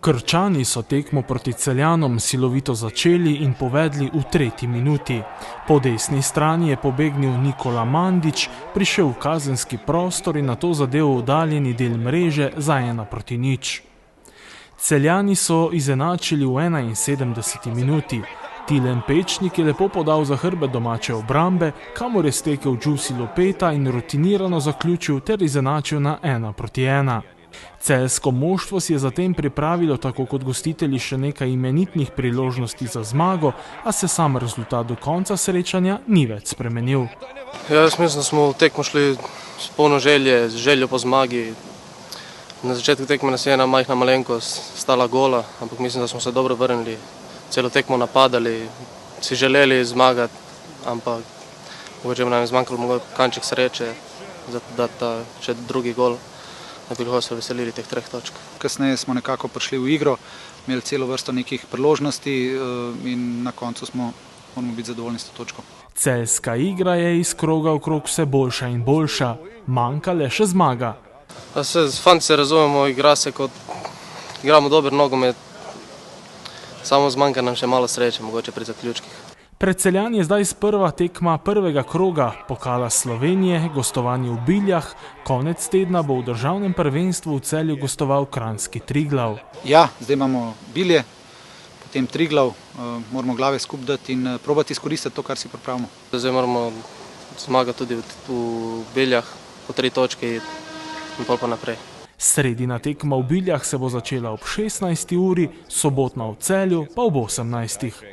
Krčani so tekmo proti Celjanom silovito začeli in povedli v 3. minuti. Po desni strani je pobegnil Nikola Mandić, prišel v kazenski prostor in nato zadel oddaljeni del mreže za 1:0. Celjani so izenačili v 71. minuti. Tilen Pečnik je lepo podal za hrbet domače obrambe, kamor je stekel Đusi Lopeta in rutinirano zaključil ter izenačil na 1:1. Celjsko moštvo si je zatem pripravilo tako kot gostitelji še nekaj imenitnih priložnosti za zmago, a se sam rezultat do konca srečanja ni več spremenil. Jaz mislim, da smo v tekmo šli s polno želje, z željo po zmagi. Na začetku tekme nas je ena majhna malenkost stala gola, ampak mislim, da smo se dobro vrnili, celo tekmo napadali, si želeli zmagati, ampak mogoče nam je zmanjkalo kanček sreče, da ta še drugi gol. Da bi lahko se veselili teh 3 točk. Kasneje smo nekako prišli v igro, imeli celo vrsto nekih priložnosti in na koncu moramo biti zadovoljni s to točko. Celjska igra je iz kroga v krog vse boljša in boljša, manjka le še zmaga. S fanti se razumemo, igramo dober nogomet, samo zmanjka nam še malo sreče, mogoče pri zaključkih. Pred Celjani je zdaj sprva tekma prvega kroga Pokala Slovenije, gostovanje v Biljah, konec tedna bo v državnem prvenstvu v Celju gostoval kranjski Triglav. Ja, zdaj imamo Bilje, potem Triglav, moramo glave skupaj dati in probati izkoristiti to, kar si pripravimo. Zdaj moramo zmagati tudi v Biljah, po 3 točke in pol pa naprej. Sredina tekma v Biljah se bo začela ob 16. uri, sobotna v Celju pa ob 18.